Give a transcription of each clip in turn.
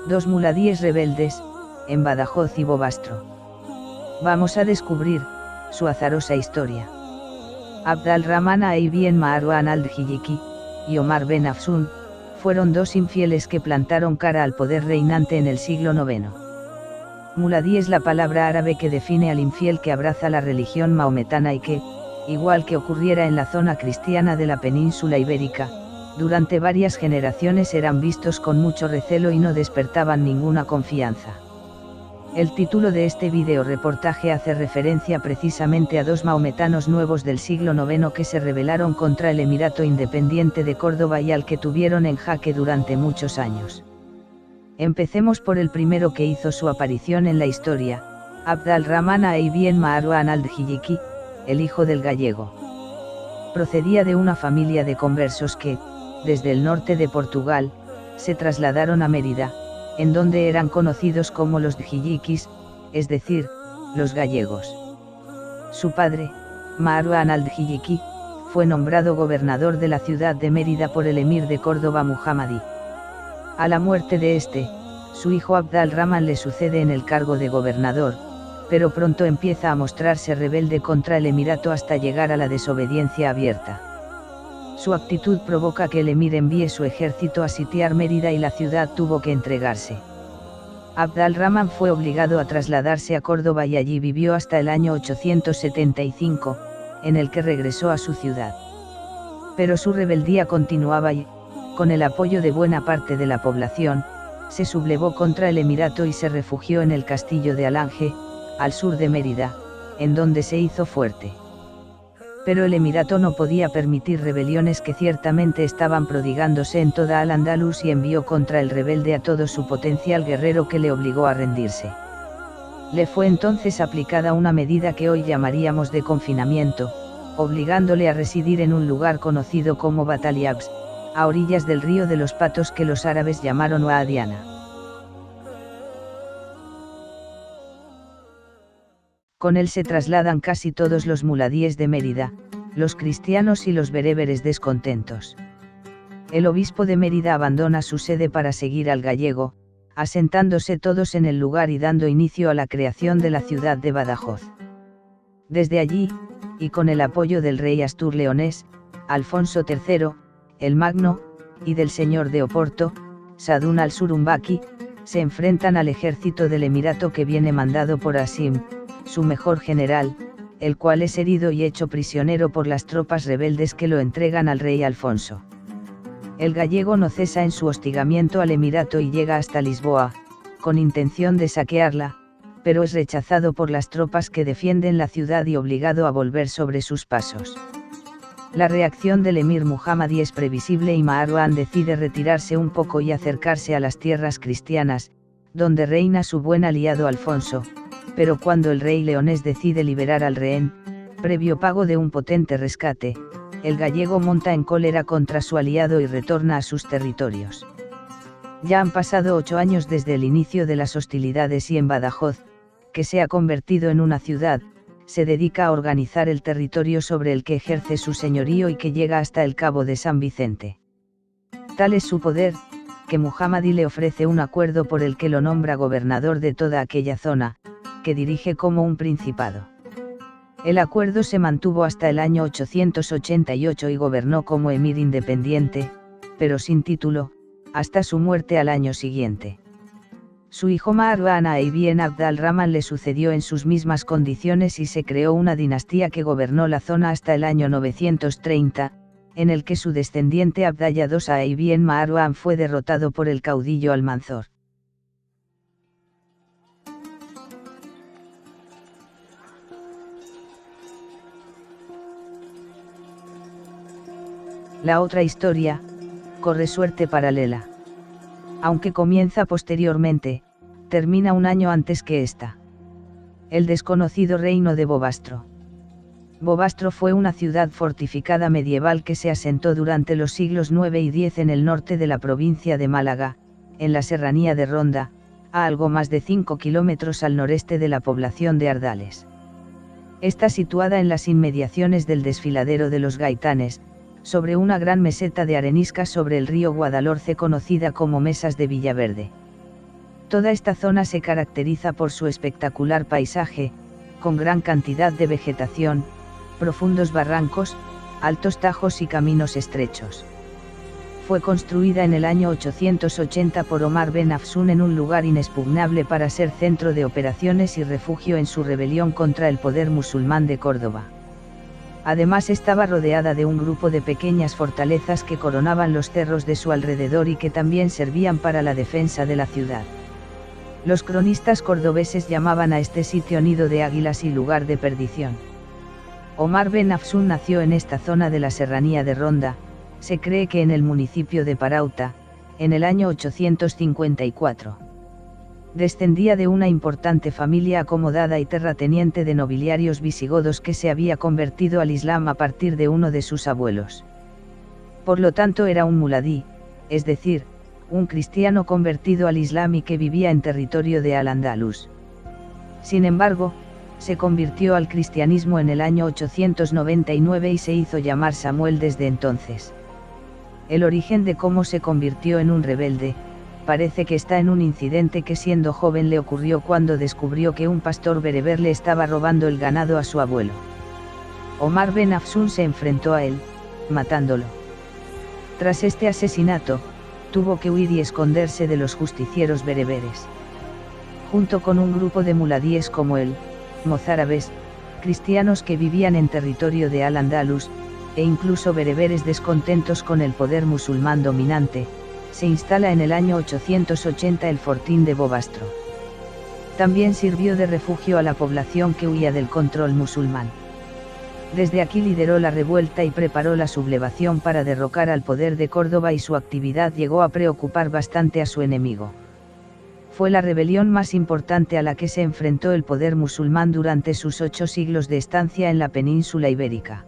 Dos muladíes rebeldes, en Badajoz y Bobastro. Vamos a descubrir su azarosa historia. Abd al-Rahman ibn Marwan al-Djilliki y Omar ben Hafsun fueron dos infieles que plantaron cara al poder reinante en el siglo IX. Muladí es la palabra árabe que define al infiel que abraza la religión maometana y que, igual que ocurriera en la zona cristiana de la península ibérica, durante varias generaciones eran vistos con mucho recelo y no despertaban ninguna confianza. El título de este video reportaje hace referencia precisamente a dos maometanos nuevos del siglo IX que se rebelaron contra el Emirato Independiente de Córdoba y al que tuvieron en jaque durante muchos años. Empecemos por el primero que hizo su aparición en la historia, Abd al-Rahman ibn Marwan al-Djilliki, el hijo del gallego. Procedía de una familia de conversos que, desde el norte de Portugal, se trasladaron a Mérida, en donde eran conocidos como los Djillikis, es decir, los gallegos. Su padre, Marwan al-Djilliki, fue nombrado gobernador de la ciudad de Mérida por el emir de Córdoba Muhammadi. A la muerte de este, su hijo Abd al-Rahman le sucede en el cargo de gobernador, pero pronto empieza a mostrarse rebelde contra el emirato hasta llegar a la desobediencia abierta. Su actitud provoca que el emir envíe su ejército a sitiar Mérida y la ciudad tuvo que entregarse. Abd al-Rahman fue obligado a trasladarse a Córdoba y allí vivió hasta el año 875, en el que regresó a su ciudad. Pero su rebeldía continuaba y, con el apoyo de buena parte de la población, se sublevó contra el emirato y se refugió en el castillo de Alange, al sur de Mérida, en donde se hizo fuerte. Pero el emirato no podía permitir rebeliones que ciertamente estaban prodigándose en toda Al-Ándalus y envió contra el rebelde a todo su potencial guerrero que le obligó a rendirse. Le fue entonces aplicada una medida que hoy llamaríamos de confinamiento, obligándole a residir en un lugar conocido como Bataliabs, a orillas del río de los Patos que los árabes llamaron Wa'adiana. Con él se trasladan casi todos los muladíes de Mérida, los cristianos y los bereberes descontentos. El obispo de Mérida abandona su sede para seguir al gallego, asentándose todos en el lugar y dando inicio a la creación de la ciudad de Badajoz. Desde allí, y con el apoyo del rey astur-leonés, Alfonso III, el Magno, y del señor de Oporto, Sadún al-Surumbaqui, se enfrentan al ejército del emirato que viene mandado por Asim, su mejor general, el cual es herido y hecho prisionero por las tropas rebeldes que lo entregan al rey Alfonso. El gallego no cesa en su hostigamiento al emirato y llega hasta Lisboa, con intención de saquearla, pero es rechazado por las tropas que defienden la ciudad y obligado a volver sobre sus pasos. La reacción del emir Muhammadi es previsible y Marwan decide retirarse un poco y acercarse a las tierras cristianas, donde reina su buen aliado Alfonso, pero cuando el rey leonés decide liberar al rehén, previo pago de un potente rescate, el gallego monta en cólera contra su aliado y retorna a sus territorios. Ya han pasado 8 años desde el inicio de las hostilidades y en Badajoz, que se ha convertido en una ciudad, se dedica a organizar el territorio sobre el que ejerce su señorío y que llega hasta el Cabo de San Vicente. Tal es su poder, que Muhammadi le ofrece un acuerdo por el que lo nombra gobernador de toda aquella zona, que dirige como un principado. El acuerdo se mantuvo hasta el año 888 y gobernó como emir independiente, pero sin título, hasta su muerte al año siguiente. Su hijo Marwan ibn Abd al-Rahman le sucedió en sus mismas condiciones y se creó una dinastía que gobernó la zona hasta el año 930, en el que su descendiente Abdallah II ibn Marwan fue derrotado por el caudillo Almanzor. La otra historia, corre suerte paralela. Aunque comienza posteriormente, termina un año antes que esta. El desconocido reino de Bobastro. Bobastro fue una ciudad fortificada medieval que se asentó durante los siglos IX y X en el norte de la provincia de Málaga, en la serranía de Ronda, a algo más de 5 kilómetros al noreste de la población de Ardales. Está situada en las inmediaciones del desfiladero de los Gaitanes, sobre una gran meseta de arenisca sobre el río Guadalhorce conocida como Mesas de Villaverde. Toda esta zona se caracteriza por su espectacular paisaje, con gran cantidad de vegetación, profundos barrancos, altos tajos y caminos estrechos. Fue construida en el año 880 por Omar ben Hafsun en un lugar inexpugnable para ser centro de operaciones y refugio en su rebelión contra el poder musulmán de Córdoba. Además estaba rodeada de un grupo de pequeñas fortalezas que coronaban los cerros de su alrededor y que también servían para la defensa de la ciudad. Los cronistas cordobeses llamaban a este sitio nido de águilas y lugar de perdición. Omar ben Hafsun nació en esta zona de la serranía de Ronda, se cree que en el municipio de Parauta, en el año 854. Descendía de una importante familia acomodada y terrateniente de nobiliarios visigodos que se había convertido al Islam a partir de uno de sus abuelos. Por lo tanto era un muladí, es decir, un cristiano convertido al Islam y que vivía en territorio de Al-Ándalus. Sin embargo, se convirtió al cristianismo en el año 899 y se hizo llamar Samuel desde entonces. El origen de cómo se convirtió en un rebelde, parece que está en un incidente que siendo joven le ocurrió cuando descubrió que un pastor bereber le estaba robando el ganado a su abuelo. Omar ben Hafsun se enfrentó a él, matándolo. Tras este asesinato, tuvo que huir y esconderse de los justicieros bereberes. Junto con un grupo de muladíes como él, mozárabes, cristianos que vivían en territorio de Al-Ándalus, e incluso bereberes descontentos con el poder musulmán dominante, se instala en el año 880 el fortín de Bobastro. También sirvió de refugio a la población que huía del control musulmán. Desde aquí lideró la revuelta y preparó la sublevación para derrocar al poder de Córdoba y su actividad llegó a preocupar bastante a su enemigo. Fue la rebelión más importante a la que se enfrentó el poder musulmán durante sus 8 siglos de estancia en la península ibérica.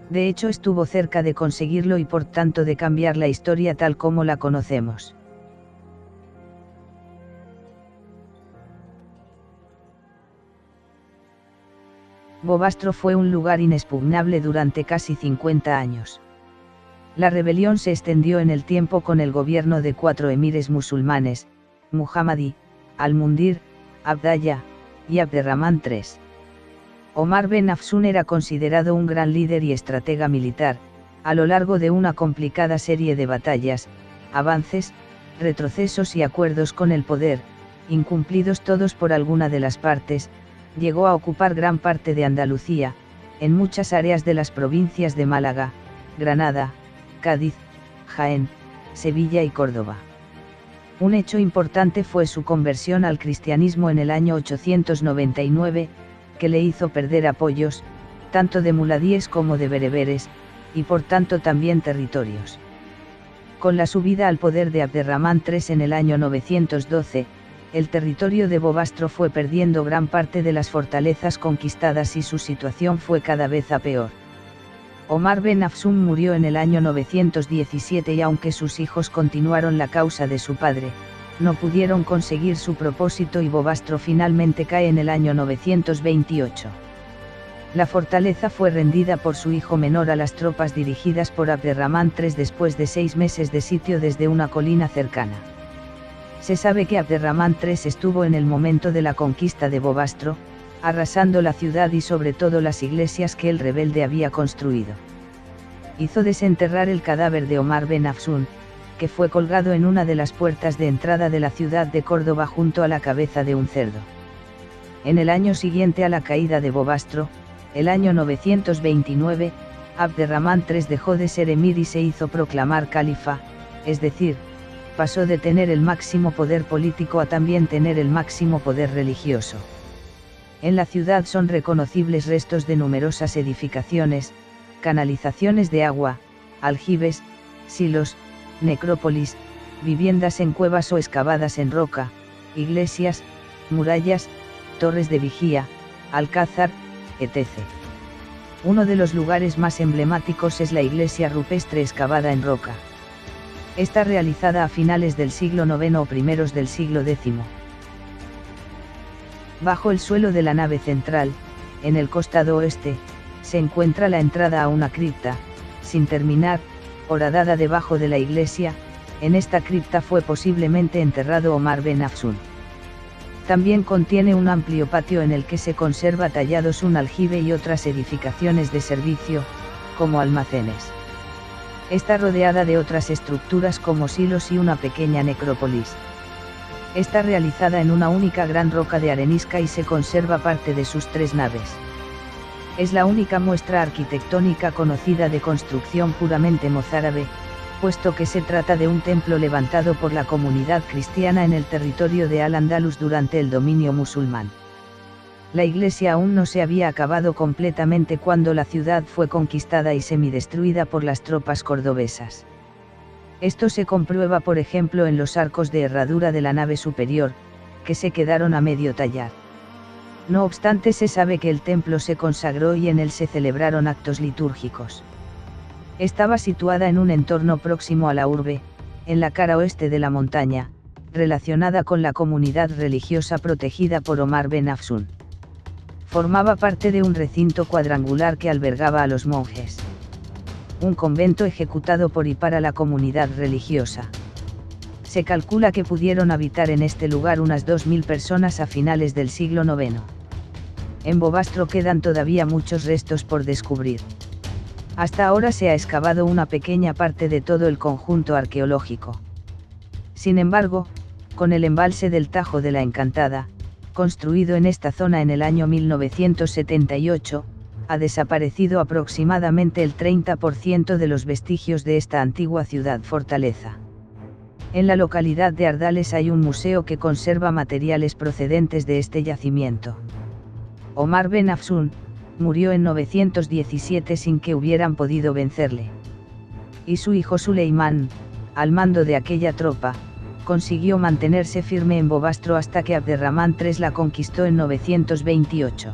De hecho estuvo cerca de conseguirlo y por tanto de cambiar la historia tal como la conocemos. Bobastro fue un lugar inexpugnable durante casi 50 años. La rebelión se extendió en el tiempo con el gobierno de 4 emires musulmanes, Muhammadi, Al-Mundir, Abdallah, y Abderramán III. Omar ben Hafsun era considerado un gran líder y estratega militar, a lo largo de una complicada serie de batallas, avances, retrocesos y acuerdos con el poder, incumplidos todos por alguna de las partes, llegó a ocupar gran parte de Andalucía, en muchas áreas de las provincias de Málaga, Granada, Cádiz, Jaén, Sevilla y Córdoba. Un hecho importante fue su conversión al cristianismo en el año 899, que le hizo perder apoyos, tanto de muladíes como de bereberes, y por tanto también territorios. Con la subida al poder de Abderramán III en el año 912, el territorio de Bobastro fue perdiendo gran parte de las fortalezas conquistadas y su situación fue cada vez a peor. Omar ben Hafsun murió en el año 917 y aunque sus hijos continuaron la causa de su padre, no pudieron conseguir su propósito y Bobastro finalmente cae en el año 928. La fortaleza fue rendida por su hijo menor a las tropas dirigidas por Abderramán III después de 6 meses de sitio desde una colina cercana. Se sabe que Abderramán III estuvo en el momento de la conquista de Bobastro, arrasando la ciudad y sobre todo las iglesias que el rebelde había construido. Hizo desenterrar el cadáver de Omar ben Hafsun, que fue colgado en una de las puertas de entrada de la ciudad de Córdoba junto a la cabeza de un cerdo. En el año siguiente a la caída de Bobastro, el año 929, Abderramán III dejó de ser emir y se hizo proclamar califa, es decir, pasó de tener el máximo poder político a también tener el máximo poder religioso. En la ciudad son reconocibles restos de numerosas edificaciones, canalizaciones de agua, aljibes, silos, necrópolis, viviendas en cuevas o excavadas en roca, iglesias, murallas, torres de vigía, alcázar, etc. Uno de los lugares más emblemáticos es la iglesia rupestre excavada en roca. Está realizada a finales del siglo IX o primeros del siglo X. Bajo el suelo de la nave central, en el costado oeste, se encuentra la entrada a una cripta, sin terminar, horadada debajo de la iglesia, En esta cripta fue posiblemente enterrado Omar ben Hafsun. También contiene un amplio patio en el que se conserva tallados un aljibe y otras edificaciones de servicio, como almacenes. Está rodeada de otras estructuras como silos y una pequeña necrópolis. Está realizada en una única gran roca de arenisca y se conserva parte de sus 3 naves. Es la única muestra arquitectónica conocida de construcción puramente mozárabe, puesto que se trata de un templo levantado por la comunidad cristiana en el territorio de Al-Ándalus durante el dominio musulmán. La iglesia aún no se había acabado completamente cuando la ciudad fue conquistada y semidestruida por las tropas cordobesas. Esto se comprueba por ejemplo en los arcos de herradura de la nave superior, que se quedaron a medio tallar. No obstante, se sabe que el templo se consagró y en él se celebraron actos litúrgicos. Estaba situada en un entorno próximo a la urbe, en la cara oeste de la montaña, relacionada con la comunidad religiosa protegida por Omar ben Hafsun. Formaba parte de un recinto cuadrangular que albergaba a los monjes. Un convento ejecutado por y para la comunidad religiosa. Se calcula que pudieron habitar en este lugar unas 2000 personas a finales del siglo IX. En Bobastro quedan todavía muchos restos por descubrir. Hasta ahora se ha excavado una pequeña parte de todo el conjunto arqueológico. Sin embargo, con el embalse del Tajo de la Encantada, construido en esta zona en el año 1978, ha desaparecido aproximadamente el 30% de los vestigios de esta antigua ciudad-fortaleza. En la localidad de Ardales hay un museo que conserva materiales procedentes de este yacimiento. Omar ben Hafsun murió en 917 sin que hubieran podido vencerle. Y su hijo Suleimán, al mando de aquella tropa, consiguió mantenerse firme en Bobastro hasta que Abderramán III la conquistó en 928.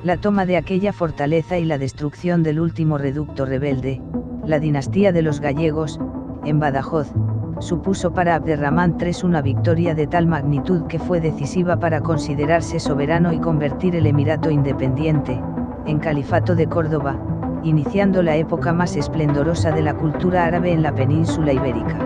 La toma de aquella fortaleza y la destrucción del último reducto rebelde, la dinastía de los gallegos, en Badajoz, supuso para Abderramán III una victoria de tal magnitud que fue decisiva para considerarse soberano y convertir el emirato independiente, en Califato de Córdoba, iniciando la época más esplendorosa de la cultura árabe en la península ibérica.